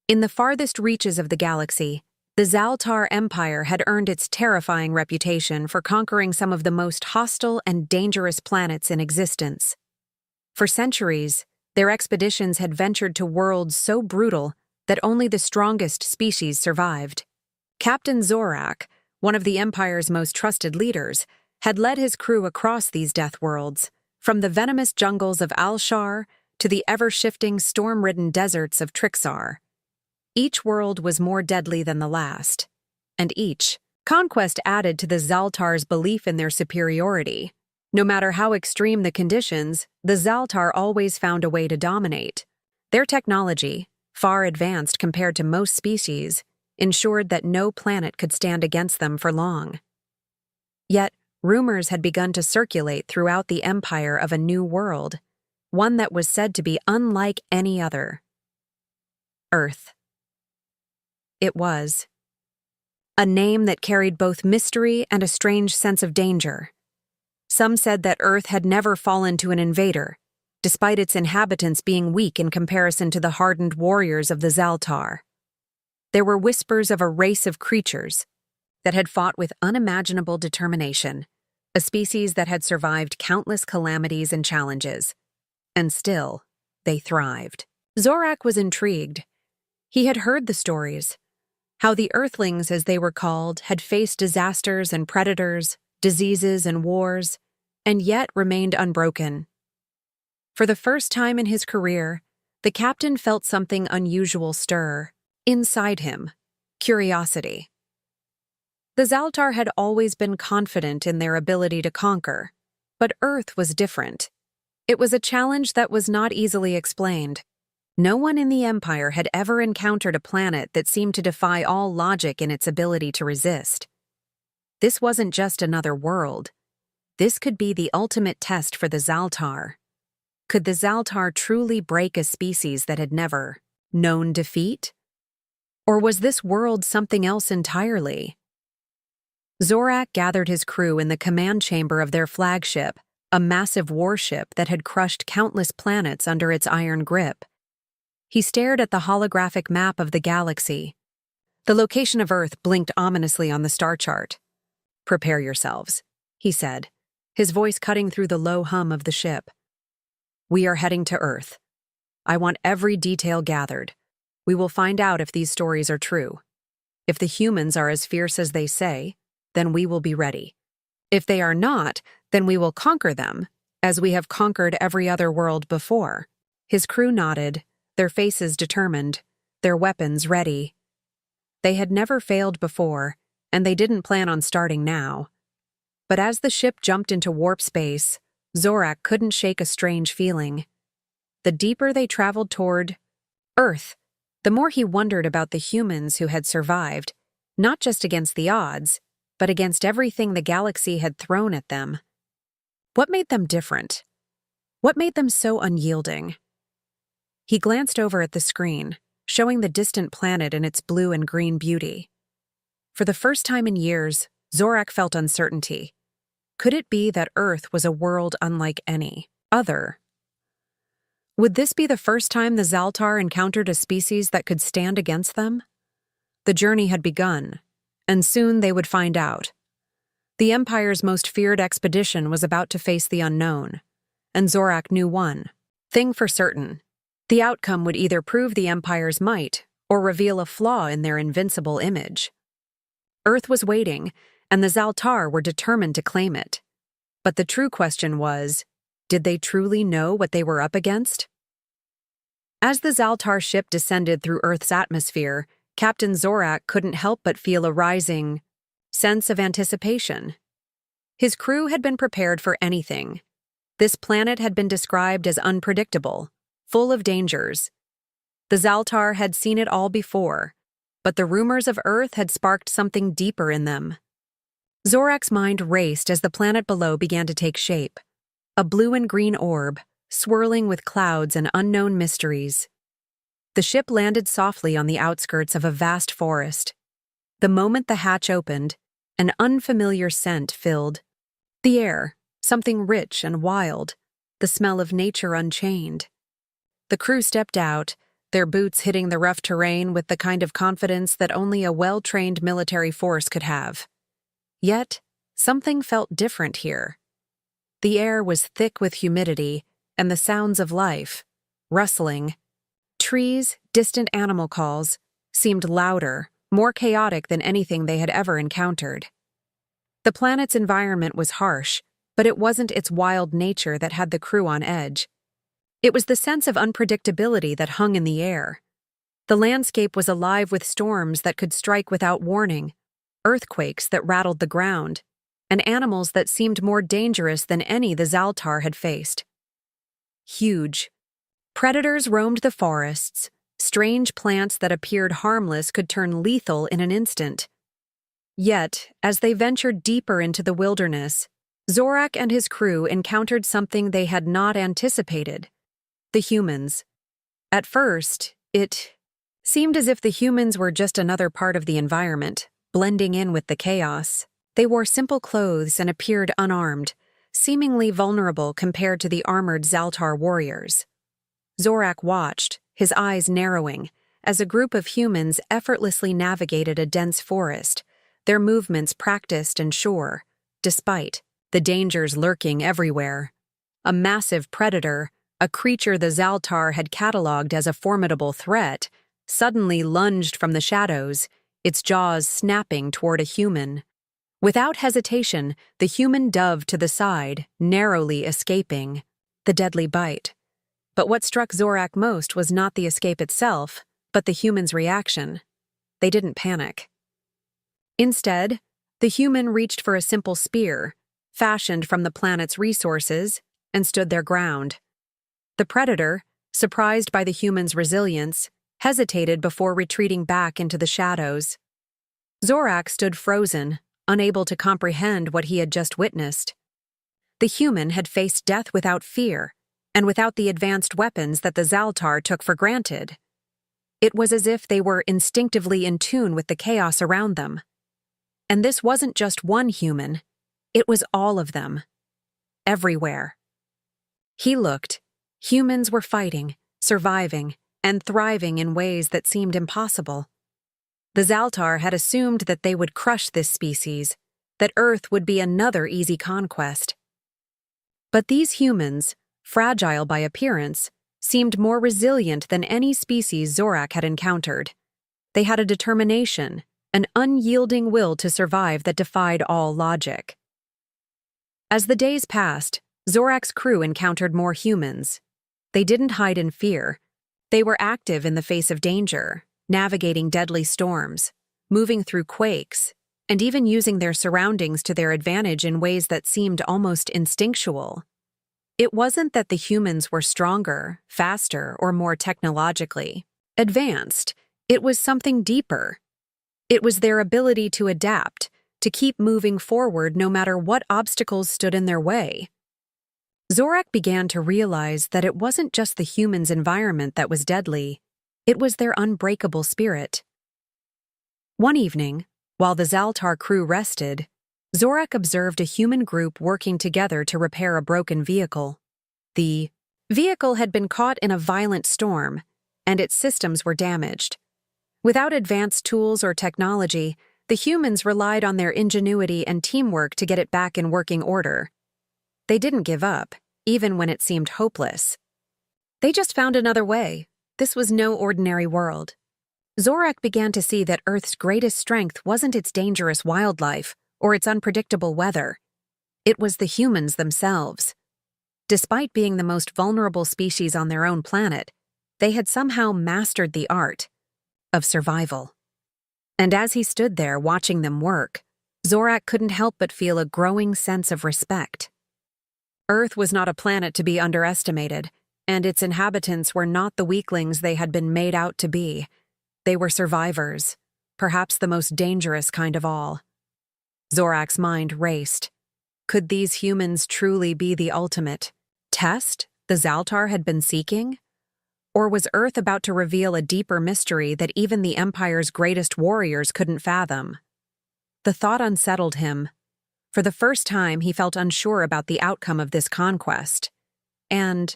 In the farthest reaches of the galaxy, the Zaltar Empire had earned its terrifying reputation for conquering some of the most hostile and dangerous planets in existence. For centuries, their expeditions had ventured to worlds so brutal that only the strongest species survived. Captain Zorak, one of the Empire's most trusted leaders, had led his crew across these Deathworlds, from the venomous jungles of Al-Shar to the ever-shifting storm-ridden deserts of Trixar. Each world was more deadly than the last, and each conquest added to the Zaltar's belief in their superiority. No matter how extreme the conditions, the Zaltar always found a way to dominate. Their technology, far advanced compared to most species, ensured that no planet could stand against them for long. Yet, rumors had begun to circulate throughout the Empire of a new world, one that was said to be unlike any other. Earth. It was a name that carried both mystery and a strange sense of danger. Some said that Earth had never fallen to an invader, despite its inhabitants being weak in comparison to the hardened warriors of the Zaltar. There were whispers of a race of creatures that had fought with unimaginable determination, a species that had survived countless calamities and challenges. And still, they thrived. Zorak was intrigued. He had heard the stories, how the Earthlings, as they were called, had faced disasters and predators, diseases and wars, and yet remained unbroken. For the first time in his career, the captain felt something unusual stir inside him: curiosity. The Zaltar had always been confident in their ability to conquer, but Earth was different. It was a challenge that was not easily explained. No one in the Empire had ever encountered a planet that seemed to defy all logic in its ability to resist. This wasn't just another world. This could be the ultimate test for the Zaltar. Could the Zaltar truly break a species that had never known defeat? Or was this world something else entirely? Zorak gathered his crew in the command chamber of their flagship, a massive warship that had crushed countless planets under its iron grip. He stared at the holographic map of the galaxy. The location of Earth blinked ominously on the star chart. "Prepare yourselves," he said, his voice cutting through the low hum of the ship. "We are heading to Earth. I want every detail gathered. We will find out if these stories are true. If the humans are as fierce as they say, then we will be ready. If they are not, then we will conquer them, as we have conquered every other world before." His crew nodded, their faces determined, their weapons ready. They had never failed before, and they didn't plan on starting now. But as the ship jumped into warp space, Zorak couldn't shake a strange feeling. The deeper they traveled toward Earth, the more he wondered about the humans who had survived, not just against the odds, but against everything the galaxy had thrown at them. What made them different? What made them so unyielding? He glanced over at the screen, showing the distant planet in its blue and green beauty. For the first time in years, Zorak felt uncertainty. Could it be that Earth was a world unlike any other? Would this be the first time the Zaltar encountered a species that could stand against them? The journey had begun, and soon they would find out. The Empire's most feared expedition was about to face the unknown, and Zorak knew one thing for certain: the outcome would either prove the Empire's might or reveal a flaw in their invincible image. Earth was waiting, and the Zaltar were determined to claim it. But the true question was, did they truly know what they were up against? As the Zaltar ship descended through Earth's atmosphere, Captain Zorak couldn't help but feel a rising sense of anticipation. His crew had been prepared for anything. This planet had been described as unpredictable, full of dangers. The Zaltar had seen it all before, but the rumors of Earth had sparked something deeper in them. Zorak's mind raced as the planet below began to take shape, a blue and green orb, swirling with clouds and unknown mysteries. The ship landed softly on the outskirts of a vast forest. The moment the hatch opened, an unfamiliar scent filled the air, something rich and wild, the smell of nature unchained. The crew stepped out, their boots hitting the rough terrain with the kind of confidence that only a well-trained military force could have. Yet, something felt different here. The air was thick with humidity and the sounds of life, rustling. Trees, distant animal calls, seemed louder, more chaotic than anything they had ever encountered. The planet's environment was harsh, but it wasn't its wild nature that had the crew on edge. It was the sense of unpredictability that hung in the air. The landscape was alive with storms that could strike without warning, earthquakes that rattled the ground, and animals that seemed more dangerous than any the Zaltar had faced. Huge. Predators roamed the forests. Strange plants that appeared harmless could turn lethal in an instant. Yet, as they ventured deeper into the wilderness, Zorak and his crew encountered something they had not anticipated: the humans. At first, it seemed as if the humans were just another part of the environment, blending in with the chaos. They wore simple clothes and appeared unarmed, seemingly vulnerable compared to the armored Zaltar warriors. Zorak watched, his eyes narrowing, as a group of humans effortlessly navigated a dense forest, their movements practiced and sure, despite the dangers lurking everywhere. A massive predator, a creature the Zaltar had catalogued as a formidable threat, suddenly lunged from the shadows, its jaws snapping toward a human. Without hesitation, the human dove to the side, narrowly escaping the deadly bite. But what struck Zorak most was not the escape itself, but the human's reaction. They didn't panic. Instead, the human reached for a simple spear, fashioned from the planet's resources, and stood their ground. The predator, surprised by the human's resilience, hesitated before retreating back into the shadows. Zorak stood frozen, unable to comprehend what he had just witnessed. The human had faced death without fear, and without the advanced weapons that the Zaltar took for granted. It was as if they were instinctively in tune with the chaos around them. And this wasn't just one human, it was all of them. Everywhere. He looked. Humans were fighting, surviving, and thriving in ways that seemed impossible. The Zaltar had assumed that they would crush this species, that Earth would be another easy conquest. But these humans, fragile by appearance, seemed more resilient than any species Zorak had encountered. They had a determination, an unyielding will to survive that defied all logic. As the days passed, Zorak's crew encountered more humans. They didn't hide in fear. They were active in the face of danger, navigating deadly storms, moving through quakes, and even using their surroundings to their advantage in ways that seemed almost instinctual. It wasn't that the humans were stronger, faster, or more technologically advanced. It was something deeper. It was their ability to adapt, to keep moving forward no matter what obstacles stood in their way. Zorak began to realize that it wasn't just the humans' environment that was deadly, it was their unbreakable spirit. One evening, while the Zaltar crew rested, Zorak observed a human group working together to repair a broken vehicle. The vehicle had been caught in a violent storm, and its systems were damaged. Without advanced tools or technology, the humans relied on their ingenuity and teamwork to get it back in working order. They didn't give up, even when it seemed hopeless. They just found another way. This was no ordinary world. Zorak began to see that Earth's greatest strength wasn't its dangerous wildlife or its unpredictable weather. It was the humans themselves. Despite being the most vulnerable species on their own planet, they had somehow mastered the art of survival. And as he stood there watching them work, Zorak couldn't help but feel a growing sense of respect. Earth was not a planet to be underestimated, and its inhabitants were not the weaklings they had been made out to be. They were survivors, perhaps the most dangerous kind of all. Zorak's mind raced. Could these humans truly be the ultimate test the Zaltar had been seeking? Or was Earth about to reveal a deeper mystery that even the Empire's greatest warriors couldn't fathom? The thought unsettled him. For the first time, he felt unsure about the outcome of this conquest. And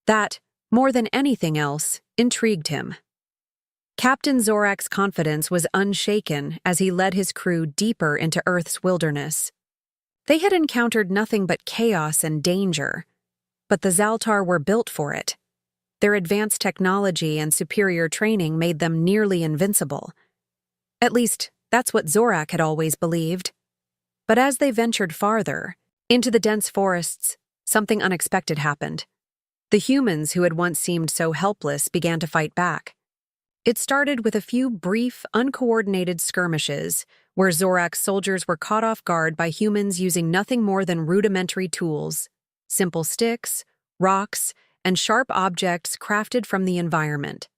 that, more than anything else, intrigued him. Captain Zorak's confidence was unshaken as he led his crew deeper into Earth's wilderness. They had encountered nothing but chaos and danger, but the Zaltar were built for it. Their advanced technology and superior training made them nearly invincible. At least, that's what Zorak had always believed. But as they ventured farther, into the dense forests, something unexpected happened. The humans who had once seemed so helpless began to fight back. It started with a few brief, uncoordinated skirmishes where Zorak's soldiers were caught off guard by humans using nothing more than rudimentary tools, simple sticks, rocks, and sharp objects crafted from the environment.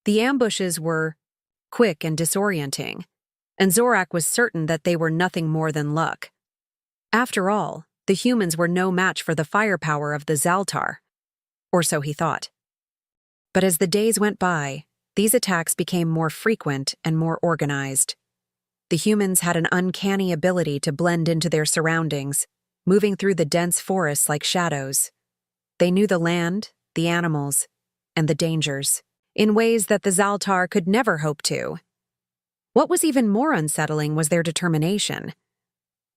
The ambushes were quick and disorienting, and Zorak was certain that they were nothing more than luck. After all, the humans were no match for the firepower of the Zaltar, or so he thought. But as the days went by, these attacks became more frequent and more organized. The humans had an uncanny ability to blend into their surroundings, moving through the dense forests like shadows. They knew the land, the animals, and the dangers, in ways that the Zaltar could never hope to. What was even more unsettling was their determination.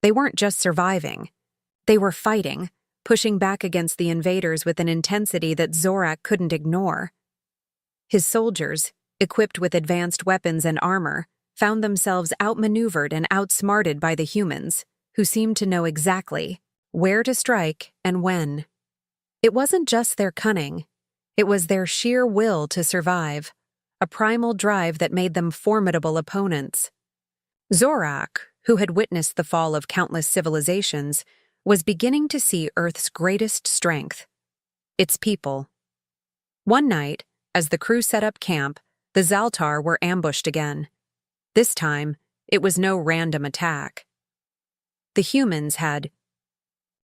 They weren't just surviving. They were fighting, pushing back against the invaders with an intensity that Zorak couldn't ignore. His soldiers, equipped with advanced weapons and armor, found themselves outmaneuvered and outsmarted by the humans, who seemed to know exactly where to strike and when. It wasn't just their cunning, it was their sheer will to survive, a primal drive that made them formidable opponents. Zorak, who had witnessed the fall of countless civilizations, was beginning to see Earth's greatest strength: its people. One night, as the crew set up camp, the Zaltar were ambushed again. This time, it was no random attack. The humans had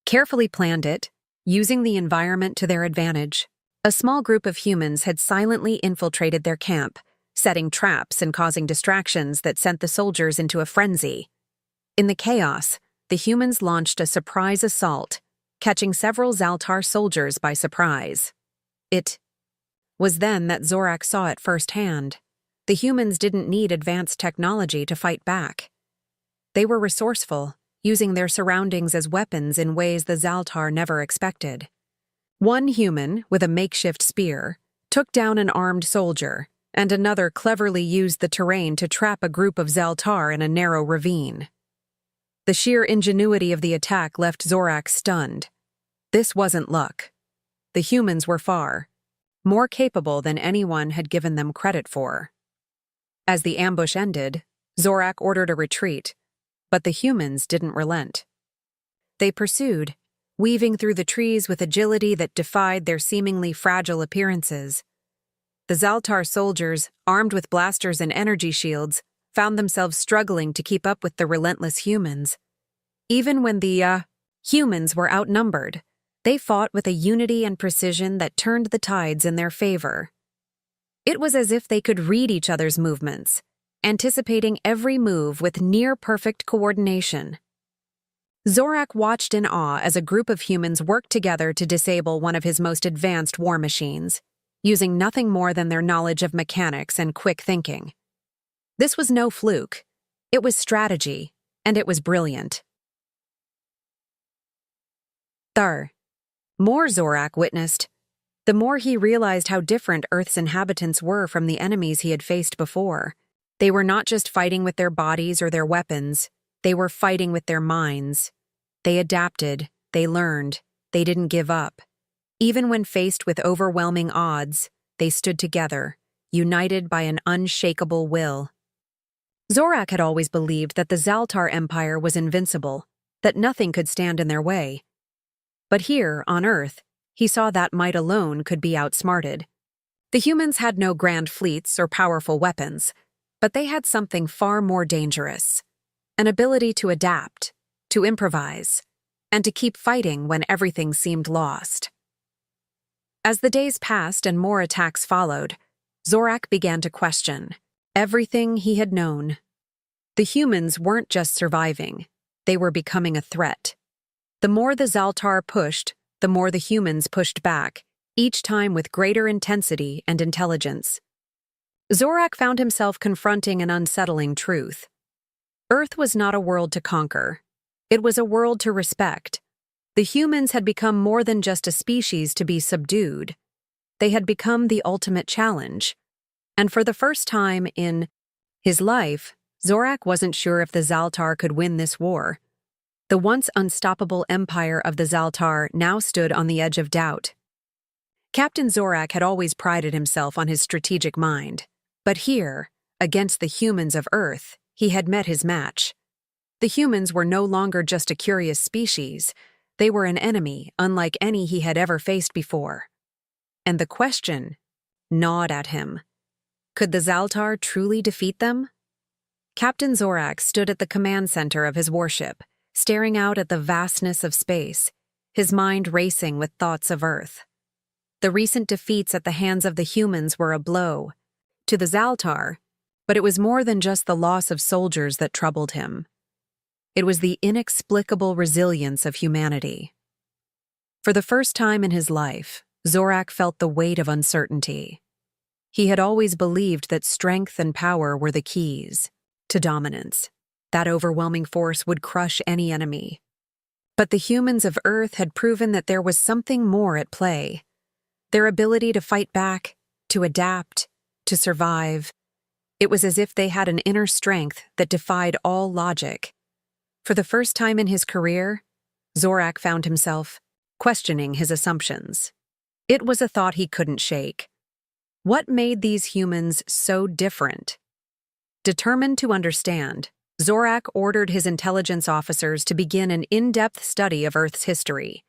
carefully planned it, using the environment to their advantage. A small group of humans had silently infiltrated their camp, setting traps and causing distractions that sent the soldiers into a frenzy. In the chaos, the humans launched a surprise assault, catching several Zaltar soldiers by surprise. It was then that Zorak saw it firsthand. The humans didn't need advanced technology to fight back. They were resourceful, using their surroundings as weapons in ways the Zaltar never expected. One human, with a makeshift spear, took down an armed soldier, and another cleverly used the terrain to trap a group of Zaltar in a narrow ravine. The sheer ingenuity of the attack left Zorak stunned. This wasn't luck. The humans were far more capable than anyone had given them credit for. As the ambush ended, Zorak ordered a retreat, but the humans didn't relent. They pursued, weaving through the trees with agility that defied their seemingly fragile appearances. The Zaltar soldiers, armed with blasters and energy shields, found themselves struggling to keep up with the relentless humans. Even when the humans were outnumbered, they fought with a unity and precision that turned the tides in their favor. It was as if they could read each other's movements, anticipating every move with near-perfect coordination. Zorak watched in awe as a group of humans worked together to disable one of his most advanced war machines, using nothing more than their knowledge of mechanics and quick thinking. This was no fluke. It was strategy, and it was brilliant. The more Zorak witnessed, the more he realized how different Earth's inhabitants were from the enemies he had faced before. They were not just fighting with their bodies or their weapons, they were fighting with their minds. They adapted, they learned, they didn't give up. Even when faced with overwhelming odds, they stood together, united by an unshakable will. Zorak had always believed that the Zaltar Empire was invincible, that nothing could stand in their way. But here, on Earth, he saw that might alone could be outsmarted. The humans had no grand fleets or powerful weapons, but they had something far more dangerous: an ability to adapt, to improvise, and to keep fighting when everything seemed lost. As the days passed and more attacks followed, Zorak began to question everything he had known. The humans weren't just surviving, they were becoming a threat. The more the Zaltar pushed, the more the humans pushed back, each time with greater intensity and intelligence. Zorak found himself confronting an unsettling truth. Earth was not a world to conquer. It was a world to respect. The humans had become more than just a species to be subdued. They had become the ultimate challenge. And for the first time in his life, Zorak wasn't sure if the Zaltar could win this war. The once unstoppable empire of the Zaltar now stood on the edge of doubt. Captain Zorak had always prided himself on his strategic mind. But here, against the humans of Earth, he had met his match. The humans were no longer just a curious species. They were an enemy unlike any he had ever faced before. And the question gnawed at him. Could the Zaltar truly defeat them? Captain Zorak stood at the command center of his warship, staring out at the vastness of space, his mind racing with thoughts of Earth. The recent defeats at the hands of the humans were a blow to the Zaltar, but it was more than just the loss of soldiers that troubled him. It was the inexplicable resilience of humanity. For the first time in his life, Zorak felt the weight of uncertainty. He had always believed that strength and power were the keys to dominance. That overwhelming force would crush any enemy. But the humans of Earth had proven that there was something more at play. Their ability to fight back, to adapt, to survive. It was as if they had an inner strength that defied all logic. For the first time in his career, Zorak found himself questioning his assumptions. It was a thought he couldn't shake. What made these humans so different? Determined to understand, Zorak ordered his intelligence officers to begin an in-depth study of Earth's history.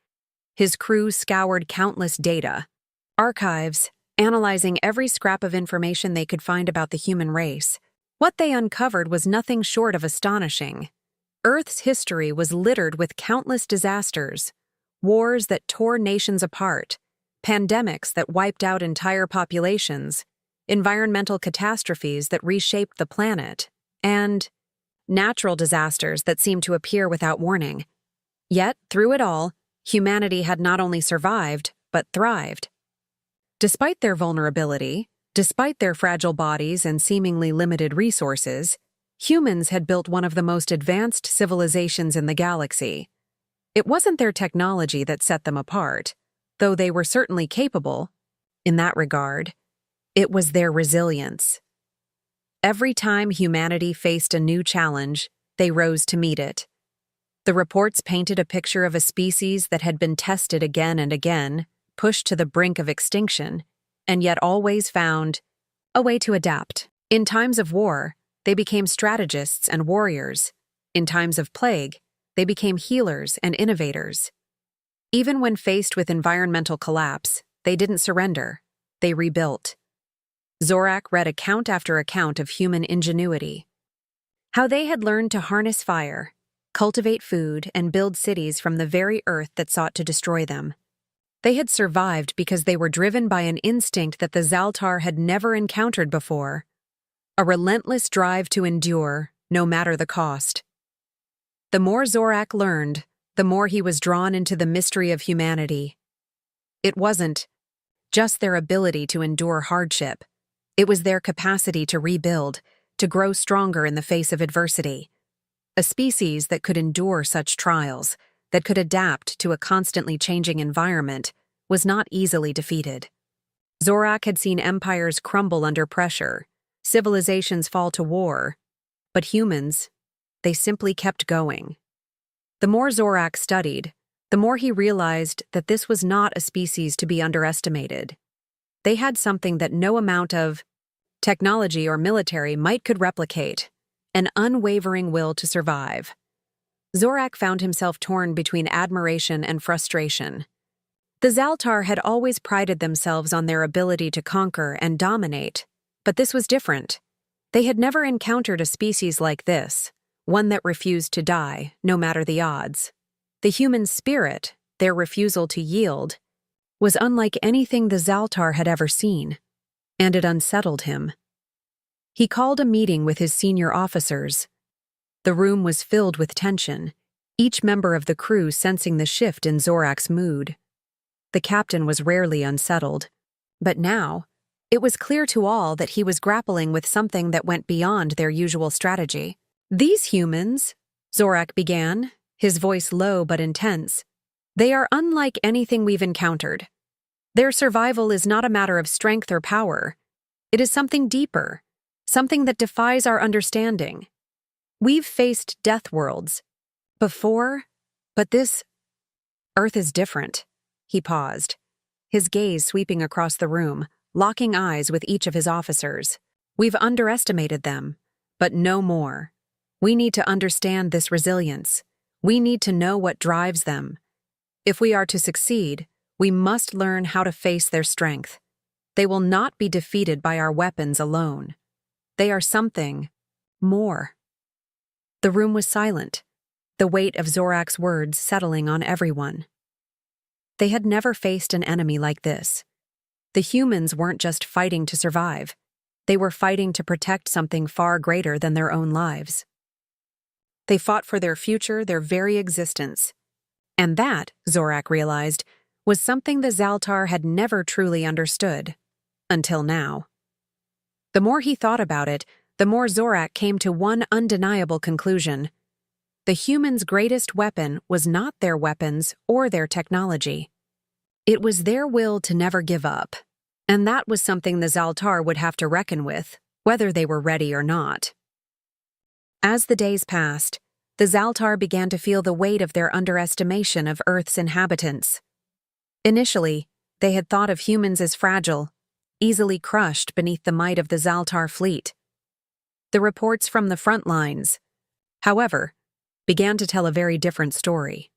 His crew scoured countless data, archives, analyzing every scrap of information they could find about the human race. What they uncovered was nothing short of astonishing. Earth's history was littered with countless disasters, wars that tore nations apart, pandemics that wiped out entire populations, environmental catastrophes that reshaped the planet, and natural disasters that seemed to appear without warning. Yet, through it all, humanity had not only survived, but thrived. Despite their vulnerability, despite their fragile bodies and seemingly limited resources, humans had built one of the most advanced civilizations in the galaxy. It wasn't their technology that set them apart, though they were certainly capable. In that regard, it was their resilience. Every time humanity faced a new challenge, they rose to meet it. The reports painted a picture of a species that had been tested again and again, pushed to the brink of extinction, and yet always found a way to adapt. In times of war, they became strategists and warriors. In times of plague, they became healers and innovators. Even when faced with environmental collapse, they didn't surrender. They rebuilt. Zorak read account after account of human ingenuity. How they had learned to harness fire, cultivate food, and build cities from the very earth that sought to destroy them. They had survived because they were driven by an instinct that the Zaltar had never encountered before. A relentless drive to endure, no matter the cost. The more Zorak learned, the more he was drawn into the mystery of humanity. It wasn't just their ability to endure hardship. It was their capacity to rebuild, to grow stronger in the face of adversity. A species that could endure such trials, that could adapt to a constantly changing environment, was not easily defeated. Zorak had seen empires crumble under pressure, civilizations fall to war, but humans, they simply kept going. The more Zorak studied, the more he realized that this was not a species to be underestimated. They had something that no amount of technology or military might could replicate, an unwavering will to survive. Zorak found himself torn between admiration and frustration. The Zaltar had always prided themselves on their ability to conquer and dominate, but this was different. They had never encountered a species like this, one that refused to die, no matter the odds. The human spirit, their refusal to yield, was unlike anything the Zaltar had ever seen, and it unsettled him. He called a meeting with his senior officers. The room was filled with tension, each member of the crew sensing the shift in Zorak's mood. the captain was rarely unsettled. But now, it was clear to all that he was grappling with something that went beyond their usual strategy. "These humans," Zorak began, his voice low but intense, "they are unlike anything we've encountered. Their survival is not a matter of strength or power. It is something deeper, something that defies our understanding. We've faced Deathworlds before, but this Earth is different." He paused, his gaze sweeping across the room, locking eyes with each of his officers. "We've underestimated them, but no more. We need to understand this resilience. We need to know what drives them. If we are to succeed, we must learn how to face their strength. They will not be defeated by our weapons alone. They are something more." The room was silent, the weight of Zorak's words settling on everyone. They had never faced an enemy like this. The humans weren't just fighting to survive. They were fighting to protect something far greater than their own lives. They fought for their future, their very existence. And that, Zorak realized, was something the Zaltar had never truly understood. Until now. The more he thought about it, the more Zorak came to one undeniable conclusion. The humans' greatest weapon was not their weapons or their technology. It was their will to never give up. And that was something the Zaltar would have to reckon with, whether they were ready or not. As the days passed, the Zaltar began to feel the weight of their underestimation of Earth's inhabitants. Initially, they had thought of humans as fragile, easily crushed beneath the might of the Zaltar fleet. The reports from the front lines, however, began to tell a very different story.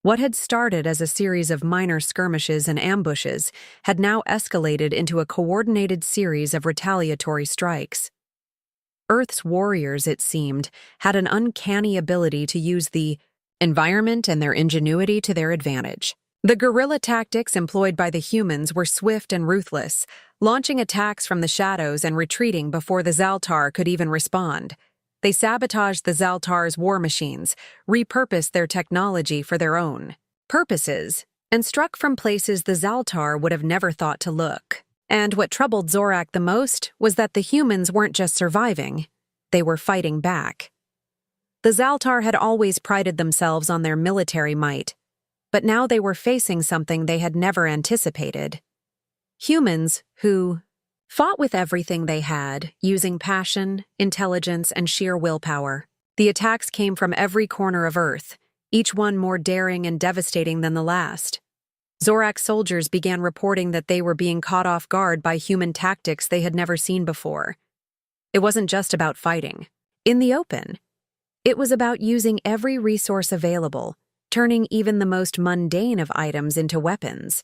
What had started as a series of minor skirmishes and ambushes had now escalated into a coordinated series of retaliatory strikes. Earth's warriors, it seemed, had an uncanny ability to use the environment and their ingenuity to their advantage. The guerrilla tactics employed by the humans were swift and ruthless, launching attacks from the shadows and retreating before the Zaltar could even respond. They sabotaged the Zaltar's war machines, repurposed their technology for their own purposes, and struck from places the Zaltar would have never thought to look. And what troubled Zorak the most was that the humans weren't just surviving, they were fighting back. The Zaltar had always prided themselves on their military might, but now they were facing something they had never anticipated. Humans who fought with everything they had, using passion, intelligence, and sheer willpower. The attacks came from every corner of Earth, each one more daring and devastating than the last. Zorak's soldiers began reporting that they were being caught off guard by human tactics they had never seen before. It wasn't just about fighting. In the open, it was about using every resource available, turning even the most mundane of items into weapons.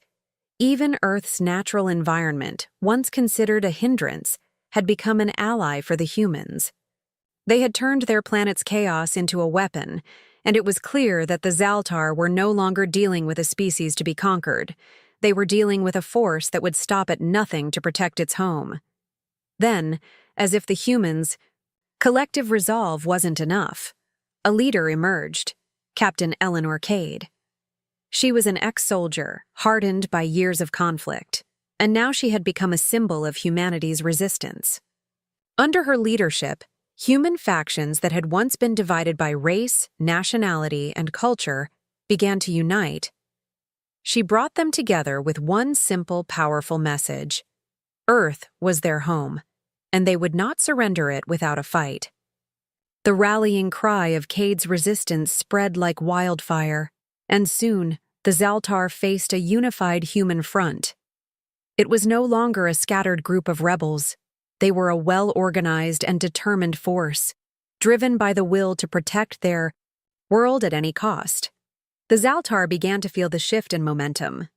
Even Earth's natural environment, once considered a hindrance, had become an ally for the humans. They had turned their planet's chaos into a weapon, and it was clear that the Zaltar were no longer dealing with a species to be conquered. They were dealing with a force that would stop at nothing to protect its home. Then, as if the humans' collective resolve wasn't enough, a leader emerged, Captain Eleanor Cade. She was an ex-soldier, hardened by years of conflict, and now she had become a symbol of humanity's resistance. Under her leadership, human factions that had once been divided by race, nationality, and culture began to unite. She brought them together with one simple, powerful message. Earth was their home, and they would not surrender it without a fight. The rallying cry of Cade's resistance spread like wildfire, and soon the Zaltar faced a unified human front. It was no longer a scattered group of rebels. They were a well-organized and determined force, driven by the will to protect their world at any cost. The Zaltar began to feel the shift in momentum.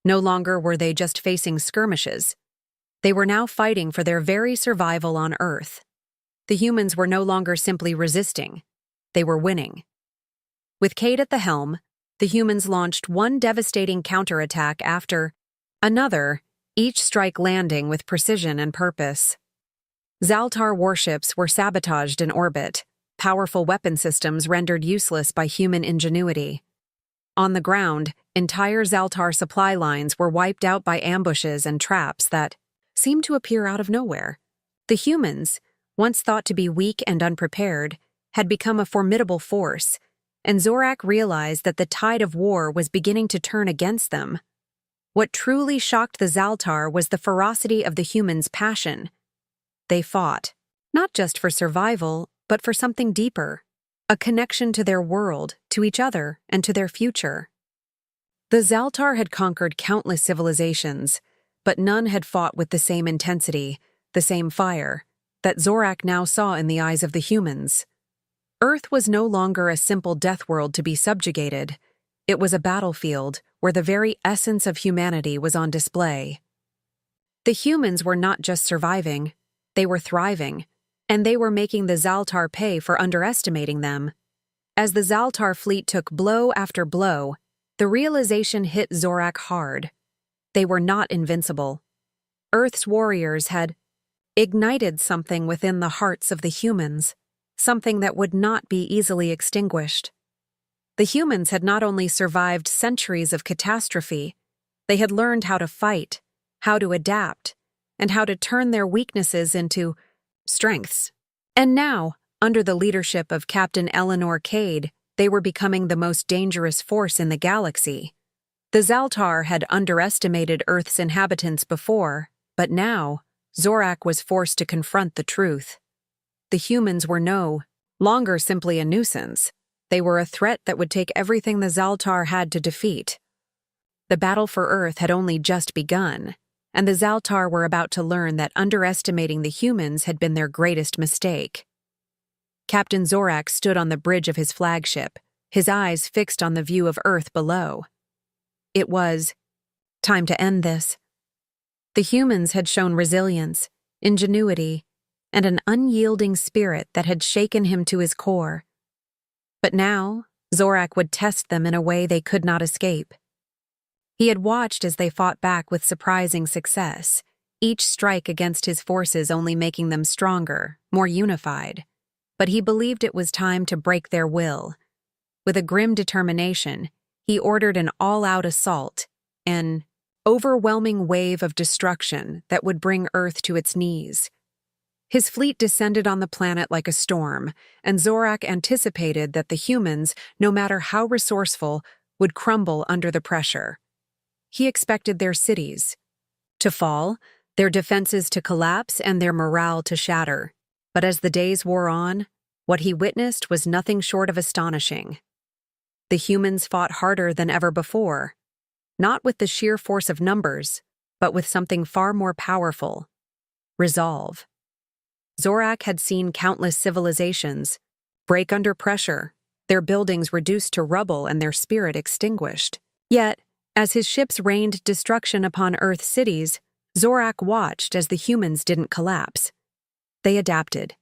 No longer were they just facing skirmishes. They were now fighting for their very survival on Earth. The humans were no longer simply resisting. They were winning. With Cade at the helm, the humans launched one devastating counterattack after another, each strike landing with precision and purpose. Zaltar warships were sabotaged in orbit, powerful weapon systems rendered useless by human ingenuity. On the ground, entire Zaltar supply lines were wiped out by ambushes and traps that seemed to appear out of nowhere. The humans, once thought to be weak and unprepared, had become a formidable force, and Zorak realized that the tide of war was beginning to turn against them. What truly shocked the Zaltar was the ferocity of the humans' passion. They fought, not just for survival, but for something deeper, a connection to their world, to each other, and to their future. The Zaltar had conquered countless civilizations, but none had fought with the same intensity, the same fire, that Zorak now saw in the eyes of the humans. Earth was no longer a simple death world to be subjugated. It was a battlefield where the very essence of humanity was on display. The humans were not just surviving, they were thriving, and they were making the Zaltar pay for underestimating them. As the Zaltar fleet took blow after blow, the realization hit Zorak hard. They were not invincible. Earth's warriors had ignited something within the hearts of the humans, something that would not be easily extinguished. The humans had not only survived centuries of catastrophe, they had learned how to fight, how to adapt, and how to turn their weaknesses into strengths. And now, under the leadership of Captain Eleanor Cade, they were becoming the most dangerous force in the galaxy. The Zaltar had underestimated Earth's inhabitants before, but now, Zorak was forced to confront the truth. The humans were no longer simply a nuisance. They were a threat that would take everything the Zaltar had to defeat. The battle for Earth had only just begun, and the Zaltar were about to learn that underestimating the humans had been their greatest mistake. Captain Zorak stood on the bridge of his flagship, his eyes fixed on the view of Earth below. It was time to end this. The humans had shown resilience, ingenuity, and an unyielding spirit that had shaken him to his core. But now, Zorak would test them in a way they could not escape. He had watched as they fought back with surprising success, each strike against his forces only making them stronger, more unified. But he believed it was time to break their will. With a grim determination, he ordered an all-out assault, an overwhelming wave of destruction that would bring Earth to its knees. His fleet descended on the planet like a storm, and Zorak anticipated that the humans, no matter how resourceful, would crumble under the pressure. He expected their cities to fall, their defenses to collapse, and their morale to shatter. But as the days wore on, what he witnessed was nothing short of astonishing. The humans fought harder than ever before, not with the sheer force of numbers, but with something far more powerful: resolve. Zorak had seen countless civilizations break under pressure, their buildings reduced to rubble and their spirit extinguished. Yet, as his ships rained destruction upon Earth's cities, Zorak watched as the humans didn't collapse. They adapted.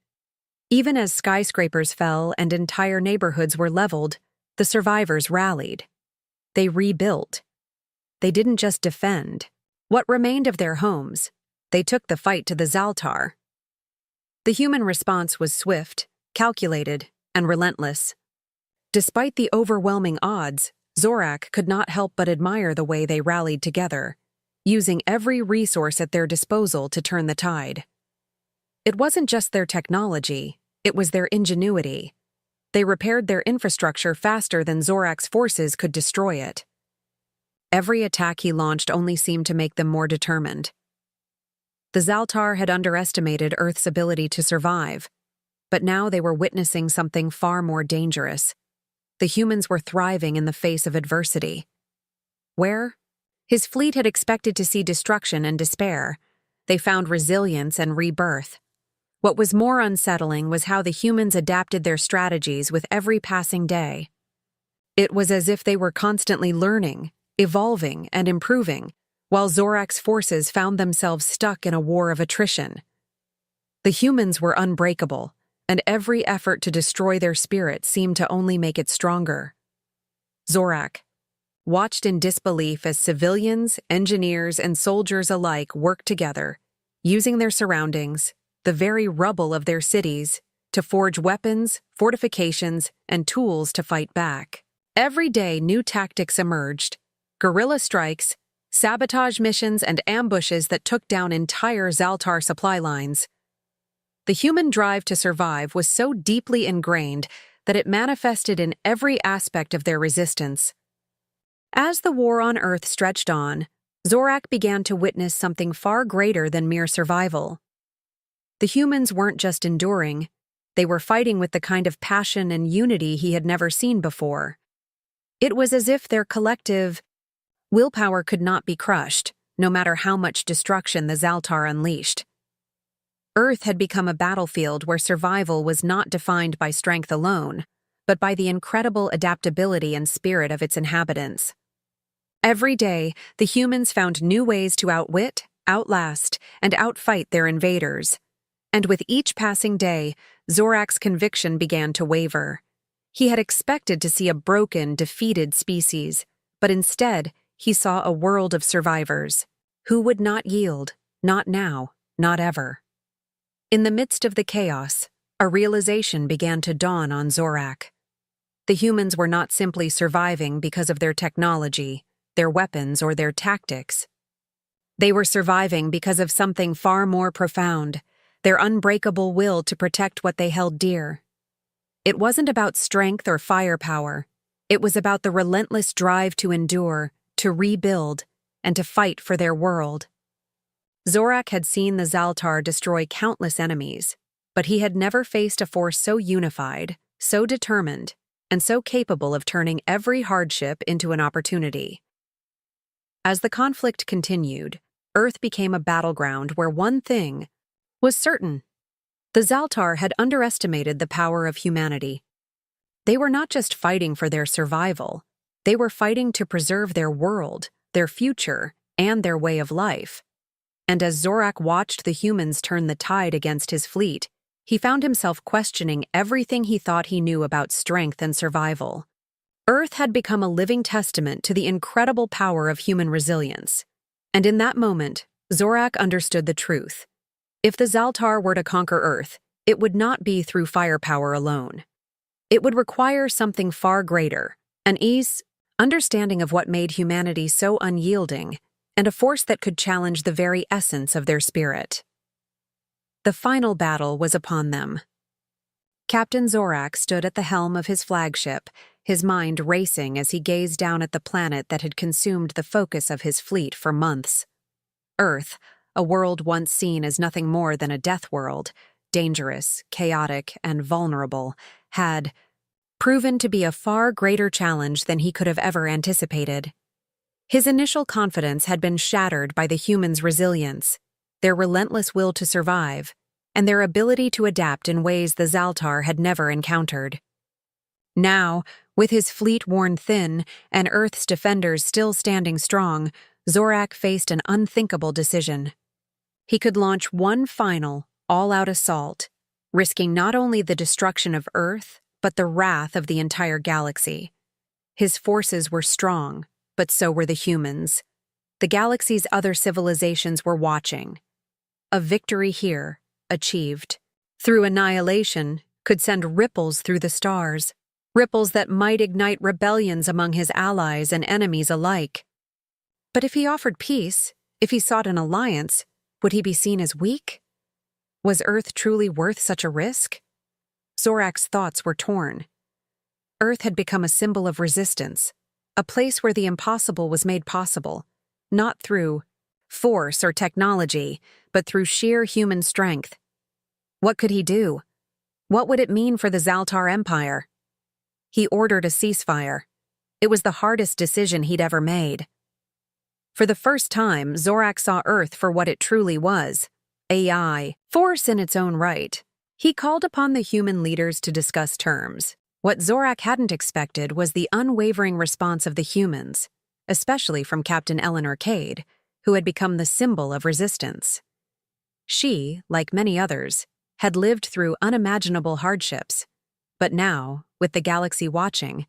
Even as skyscrapers fell and entire neighborhoods were leveled, the survivors rallied. They rebuilt. They didn't just defend. What remained of their homes, they took the fight to the Zaltar. The human response was swift, calculated, and relentless. Despite the overwhelming odds, Zorak could not help but admire the way they rallied together, using every resource at their disposal to turn the tide. It wasn't just their technology, it was their ingenuity. They repaired their infrastructure faster than Zorak's forces could destroy it. Every attack he launched only seemed to make them more determined. The Zaltar had underestimated Earth's ability to survive, but now they were witnessing something far more dangerous. The humans were thriving in the face of adversity. Where? His fleet had expected to see destruction and despair. They found resilience and rebirth. What was more unsettling was how the humans adapted their strategies with every passing day. It was as if they were constantly learning, evolving, and improving, while Zorak's forces found themselves stuck in a war of attrition. The humans were unbreakable, and every effort to destroy their spirit seemed to only make it stronger. Zorak watched in disbelief as civilians, engineers, and soldiers alike worked together, using their surroundings, the very rubble of their cities, to forge weapons, fortifications, and tools to fight back. Every day, new tactics emerged: guerrilla strikes, sabotage missions, and ambushes that took down entire Zaltar supply lines. The human drive to survive was so deeply ingrained that it manifested in every aspect of their resistance. As the war on Earth stretched on, Zorak began to witness something far greater than mere survival. The humans weren't just enduring, they were fighting with the kind of passion and unity he had never seen before. It was as if their collective willpower could not be crushed, no matter how much destruction the Zaltar unleashed. Earth had become a battlefield where survival was not defined by strength alone, but by the incredible adaptability and spirit of its inhabitants. Every day, the humans found new ways to outwit, outlast, and outfight their invaders. And with each passing day, Zorak's conviction began to waver. He had expected to see a broken, defeated species, but instead, he saw a world of survivors who would not yield, not now, not ever. In the midst of the chaos, a realization began to dawn on Zorak. The humans were not simply surviving because of their technology, their weapons, or their tactics. They were surviving because of something far more profound: their unbreakable will to protect what they held dear. It wasn't about strength or firepower. It was about the relentless drive to endure, to rebuild, and to fight for their world. Zorak had seen the Zaltar destroy countless enemies, but he had never faced a force so unified, so determined, and so capable of turning every hardship into an opportunity. As the conflict continued, Earth became a battleground where one thing was certain: the Zaltar had underestimated the power of humanity. They were not just fighting for their survival, they were fighting to preserve their world, their future, and their way of life. And as Zorak watched the humans turn the tide against his fleet, he found himself questioning everything he thought he knew about strength and survival. Earth had become a living testament to the incredible power of human resilience. And in that moment, Zorak understood the truth. If the Zaltar were to conquer Earth, it would not be through firepower alone. It would require something far greater: an understanding of what made humanity so unyielding, and a force that could challenge the very essence of their spirit. The final battle was upon them. Captain Zorak stood at the helm of his flagship, his mind racing as he gazed down at the planet that had consumed the focus of his fleet for months. Earth, a world once seen as nothing more than a death world, dangerous, chaotic, and vulnerable, had proven to be a far greater challenge than he could have ever anticipated. His initial confidence had been shattered by the humans' resilience, their relentless will to survive, and their ability to adapt in ways the Zaltar had never encountered. Now, with his fleet worn thin and Earth's defenders still standing strong, Zorak faced an unthinkable decision. He could launch one final, all-out assault, risking not only the destruction of Earth, but the wrath of the entire galaxy. His forces were strong, but so were the humans. The galaxy's other civilizations were watching. A victory here, achieved through annihilation, could send ripples through the stars, ripples that might ignite rebellions among his allies and enemies alike. But if he offered peace, if he sought an alliance, would he be seen as weak? Was Earth truly worth such a risk? Zorak's thoughts were torn. Earth had become a symbol of resistance, a place where the impossible was made possible, not through force or technology, but through sheer human strength. What could he do? What would it mean for the Zaltar Empire? He ordered a ceasefire. It was the hardest decision he'd ever made. For the first time, Zorak saw Earth for what it truly was: AI, force in its own right. He called upon the human leaders to discuss terms. What Zorak hadn't expected was the unwavering response of the humans, especially from Captain Eleanor Cade, who had become the symbol of resistance. She, like many others, had lived through unimaginable hardships, but now, with the galaxy watching,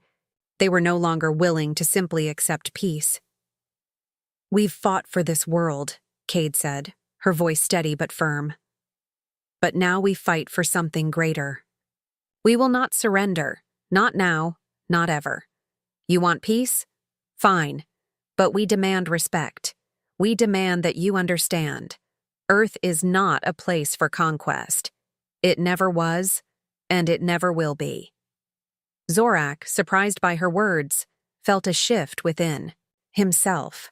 they were no longer willing to simply accept peace. "We've fought for this world," Cade said, her voice steady but firm. "But now we fight for something greater. We will not surrender, not now, not ever. You want peace? Fine. But we demand respect. We demand that you understand. Earth is not a place for conquest. It never was, and it never will be. Zorak, surprised by her words, felt a shift within himself.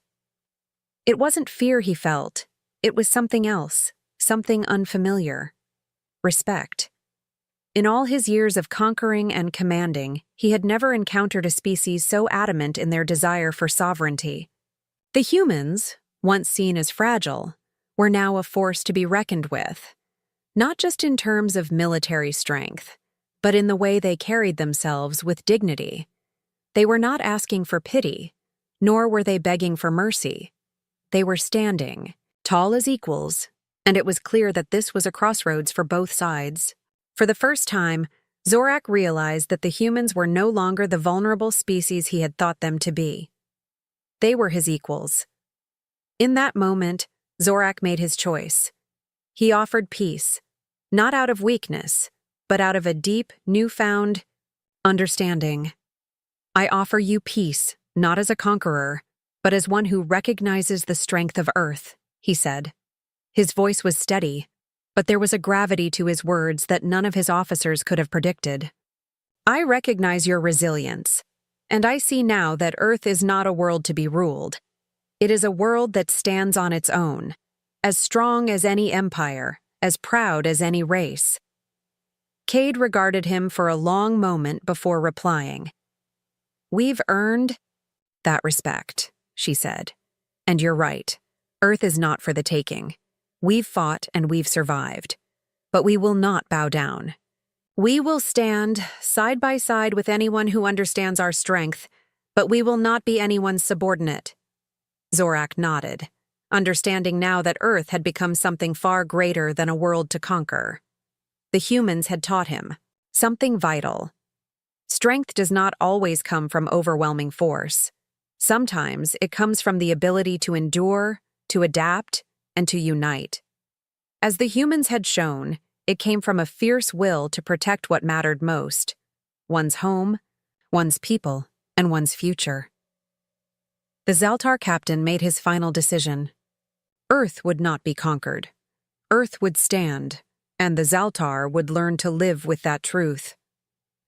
It wasn't fear he felt, it was something else, something unfamiliar. Respect. In all his years of conquering and commanding, he had never encountered a species so adamant in their desire for sovereignty. The humans, once seen as fragile, were now a force to be reckoned with, not just in terms of military strength, but in the way they carried themselves with dignity. They were not asking for pity, nor were they begging for mercy. They were standing, tall as equals, and it was clear that this was a crossroads for both sides. For the first time, Zorak realized that the humans were no longer the vulnerable species he had thought them to be. They were his equals. In that moment, Zorak made his choice. He offered peace, not out of weakness, but out of a deep, newfound understanding. I offer you peace, not as a conqueror, but as one who recognizes the strength of Earth, he said. His voice was steady, but there was a gravity to his words that none of his officers could have predicted. I recognize your resilience, and I see now that Earth is not a world to be ruled. It is a world that stands on its own, as strong as any empire, as proud as any race. Cade regarded him for a long moment before replying. We've earned that respect, she said. And you're right. Earth is not for the taking. We've fought and we've survived. But we will not bow down. We will stand side by side with anyone who understands our strength, but we will not be anyone's subordinate. Zorak nodded, understanding now that Earth had become something far greater than a world to conquer. The humans had taught him something vital. Strength does not always come from overwhelming force. Sometimes it comes from the ability to endure, to adapt, and to unite. As the humans had shown, it came from a fierce will to protect what mattered most: one's home, one's people, and one's future. The Zaltar captain made his final decision. Earth would not be conquered. Earth would stand, and the Zaltar would learn to live with that truth.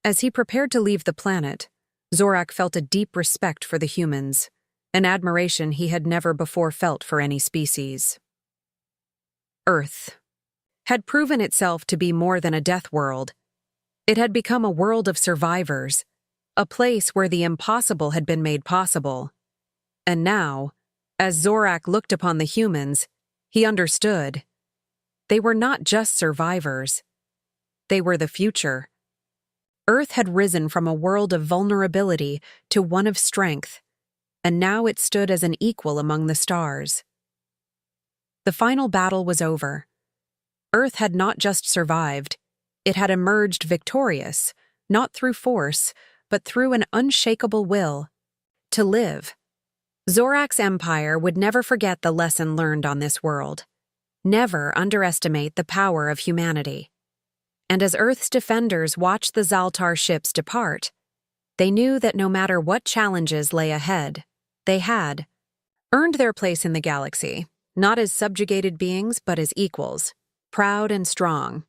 As he prepared to leave the planet, Zorak felt a deep respect for the humans, an admiration he had never before felt for any species. Earth had proven itself to be more than a death world. It had become a world of survivors, a place where the impossible had been made possible. And now, as Zorak looked upon the humans, he understood. They were not just survivors. They were the future. Earth had risen from a world of vulnerability to one of strength, and now it stood as an equal among the stars. The final battle was over. Earth had not just survived, it had emerged victorious, not through force, but through an unshakable will to live. Zorak's empire would never forget the lesson learned on this world. Never underestimate the power of humanity. And as Earth's defenders watched the Zaltar ships depart, they knew that no matter what challenges lay ahead, they had earned their place in the galaxy, not as subjugated beings but as equals, proud and strong.